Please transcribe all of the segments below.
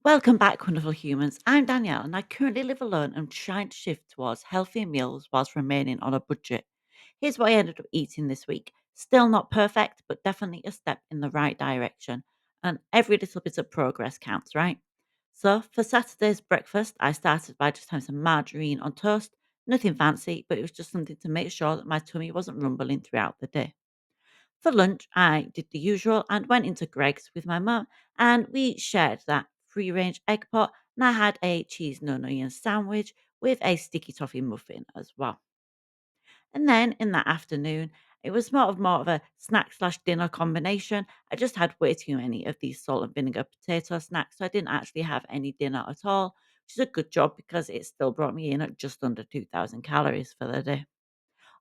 Welcome back, wonderful humans. I'm Danielle, and I currently live alone and trying to shift towards healthier meals whilst remaining on a budget. Here's what I ended up eating this week. Still not perfect, but definitely a step in the right direction. And every little bit of progress counts, right? So for Saturday's breakfast, I started by just having some margarine on toast. Nothing fancy, but it was just something to make sure that my tummy wasn't rumbling throughout the day. For lunch, I did the usual and went into Greg's with my mum, and we shared that free range egg pot. And I had a cheese no onion sandwich with a sticky toffee muffin as well. And then in the afternoon, it was more of a snack slash dinner combination. I just had way too many of these salt and vinegar potato snacks, so I didn't actually have any dinner at all, which is a good job because it still brought me in at just under 2,000 calories for the day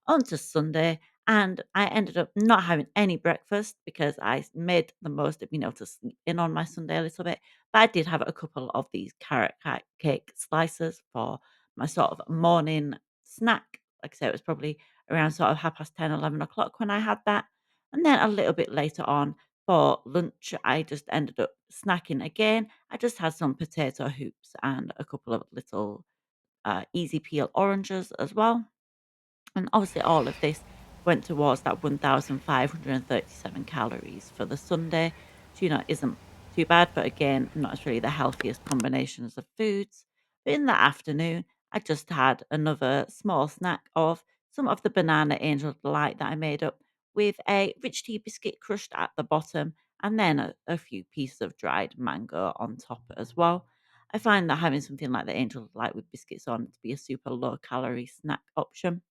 on to Sunday, and I ended up not having any breakfast because made the most of being able to sleep in on my Sunday a little bit. But I did have a couple of these cake slices for my sort of morning snack. Like I said, it was probably around sort of 10:30, 11 o'clock when I had that. And then a little bit later on for lunch, I just ended up snacking again. I just had some potato hoops and a couple of little easy peel oranges as well, and obviously, all of this went towards that 1,537 calories for the Sunday, which, isn't too bad, but again, not necessarily the healthiest combinations of foods. But in the afternoon, I just had another small snack of some of the banana angel delight that I made up with a rich tea biscuit crushed at the bottom, and then a few pieces of dried mango on top as well. I find that having something like the angel delight with biscuits on to be a super low calorie snack option.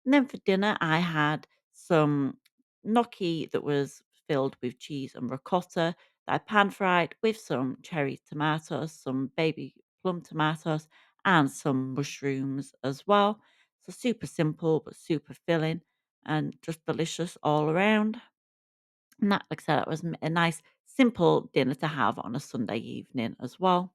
And then for dinner, I had some gnocchi that was filled with cheese and ricotta that I pan fried with some cherry tomatoes, some baby plum tomatoes, and some mushrooms as well. So super simple, but super filling and just delicious all around. And that, like I said, that was a nice, simple dinner to have on a Sunday evening as well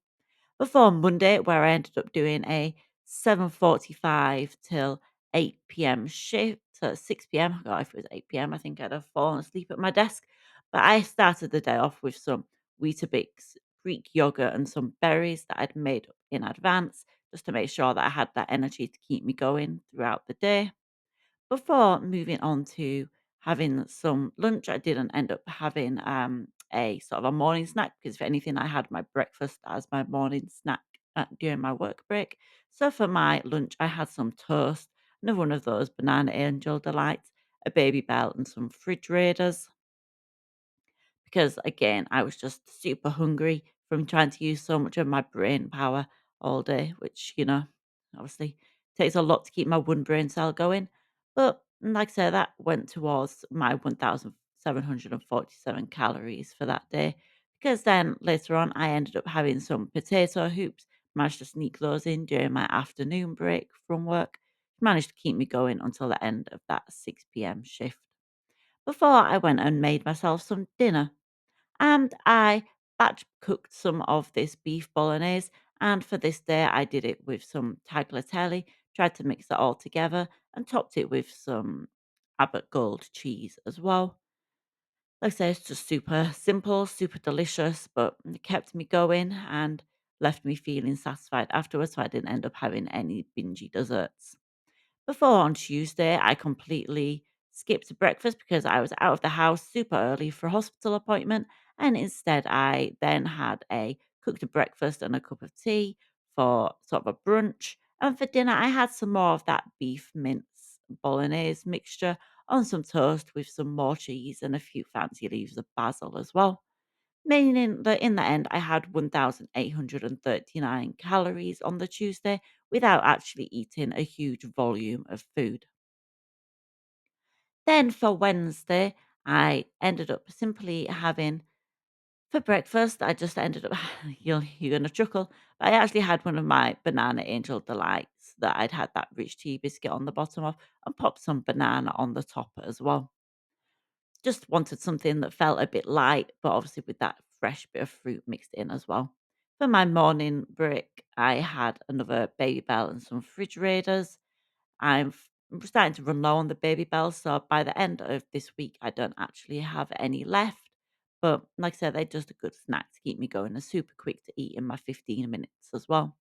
before Monday, where I ended up doing a 7:45 till 8 p.m. shift. So at 6 p.m., I forgot if it was 8 p.m. I think I'd have fallen asleep at my desk. But I started the day off with some Weetabix Greek yogurt and some berries that I'd made up in advance, just to make sure that I had that energy to keep me going throughout the day. Before moving on to having some lunch, I didn't end up having a sort of a morning snack because, if anything, I had my breakfast as my morning snack during my work break. So for my lunch, I had some toast, another one of those banana angel delights, a baby bell, and some fridge raiders because again, I was just super hungry from trying to use so much of my brain power all day, which, obviously takes a lot to keep my one brain cell going. But like I said, that went towards my 1,747 calories for that day. Because then later on, I ended up having some potato hoops, managed to sneak those in during my afternoon break from work, managed to keep me going until the end of that 6 p.m. shift before I went and made myself some dinner, and I batch cooked some of this beef bolognese. And for this day, I did it with some tagliatelle, tried to mix it all together, and topped it with some Abbott Gold cheese as well. Like I say, it's just super simple, super delicious, but it kept me going and left me feeling satisfied afterwards. So I didn't end up having any bingy desserts. Before on Tuesday, I completely skipped breakfast because I was out of the house super early for a hospital appointment. And instead, I then had a cooked breakfast and a cup of tea for sort of a brunch. And for dinner, I had some more of that beef mince bolognese mixture on some toast with some more cheese and a few fancy leaves of basil as well. Meaning that in the end, I had 1,839 calories on the Tuesday without actually eating a huge volume of food. Then for Wednesday, I ended up simply having for breakfast, I just ended up you're gonna chuckle, but I actually had one of my banana angel delights that I'd had that rich tea biscuit on the bottom of and popped some banana on the top as well. Just wanted something that felt a bit light, but obviously with that fresh bit of fruit mixed in as well. For my morning break, I had another baby bell and some fridge raiders. I'm starting to run low on the baby bells, so by the end of this week, I don't actually have any left. But like I said, they're just a good snack to keep me going and super quick to eat in my 15 minutes as well.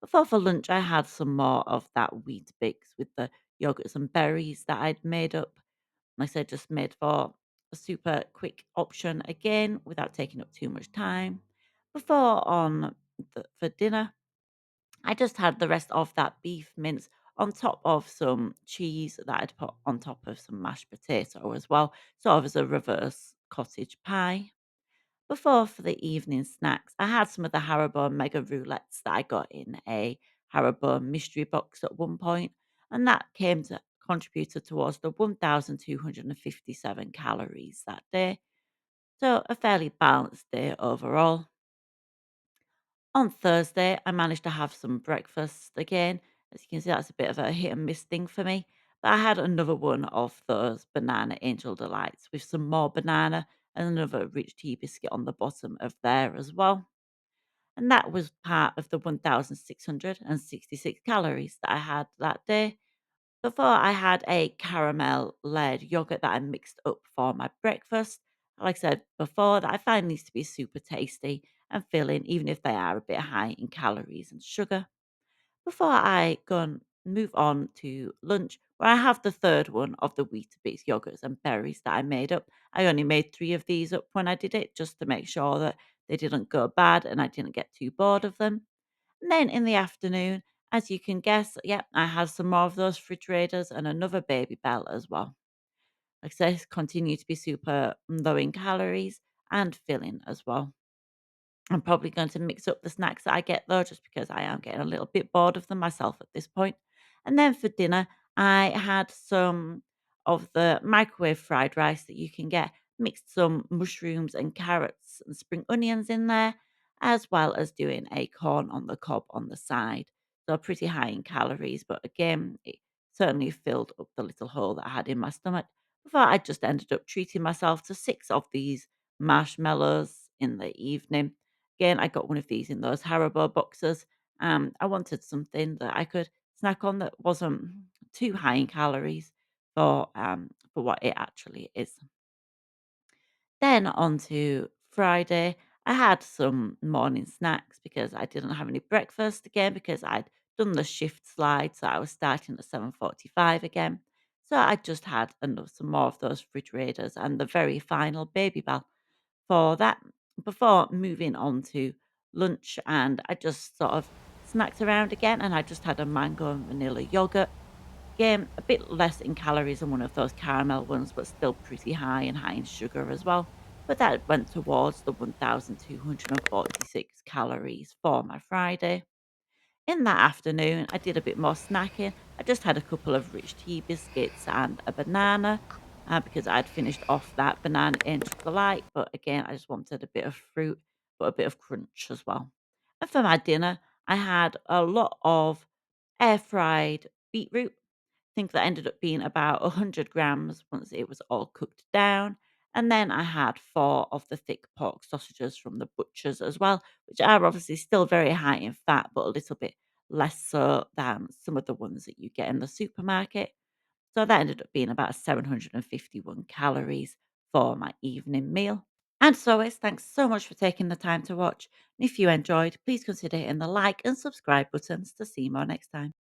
Before for lunch, I had some more of that wheat bix with the yogurts and berries that I'd made up. Like I said, just made for a super quick option again without taking up too much time. Before for dinner, I just had the rest of that beef mince on top of some cheese that I'd put on top of some mashed potato as well, sort of as a reverse cottage pie. Before for the evening snacks, I had some of the Haribo Mega Roulettes that I got in a Haribo mystery box at one point, and that came to contributed towards the 1,257 calories that day. So a fairly balanced day overall. On Thursday, I managed to have some breakfast again. As you can see, that's a bit of a hit and miss thing for me. But I had another one of those banana angel delights with some more banana and another rich tea biscuit on the bottom of there as well. And that was part of the 1,666 calories that I had that day. Before I had a caramel led yogurt that I mixed up for my breakfast. Like I said before, that I find these to be super tasty and filling, even if they are a bit high in calories and sugar. Before I go and move on to lunch, where I have the third one of the Weetabix yogurts and berries that I made up. I only made three of these up when I did it, just to make sure that they didn't go bad and I didn't get too bored of them. And then in the afternoon, as you can guess, yep, I had some more of those fridge raiders and another baby bell as well. Like I said, continue to be super low in calories and filling as well. I'm probably going to mix up the snacks that I get though, just because I am getting a little bit bored of them myself at this point. And then for dinner, I had some of the microwave fried rice that you can get, mixed some mushrooms and carrots and spring onions in there, as well as doing a corn on the cob on the side. So pretty high in calories, but again, it certainly filled up the little hole that I had in my stomach. Before I just ended up treating myself to six of these marshmallows in the evening. Again, I got one of these in those Haribo boxes. I wanted something that I could snack on that wasn't too high in calories for what it actually is. Then on to Friday, I had some morning snacks because I didn't have any breakfast again because I'd done the shift slide, so I was starting at 7:45 again. So I just had some more of those fridge raiders and the very final baby bell for that before moving on to lunch. And I just sort of snacked around again and I just had a mango and vanilla yogurt. Again, a bit less in calories than one of those caramel ones, but still pretty high and high in sugar as well. But that went towards the 1,246 calories for my Friday. In that afternoon, I did a bit more snacking. I just had a couple of rich tea biscuits and a banana because I'd finished off that banana angel delight. But again, I just wanted a bit of fruit, but a bit of crunch as well. And for my dinner, I had a lot of air fried beetroot. Think that ended up being about 100 grams once it was all cooked down. And then I had four of the thick pork sausages from the butchers as well, which are obviously still very high in fat, but a little bit less so than some of the ones that you get in the supermarket. So that ended up being about 751 calories for my evening meal. And as always, thanks so much for taking the time to watch. And if you enjoyed, please consider hitting the like and subscribe buttons to see more next time.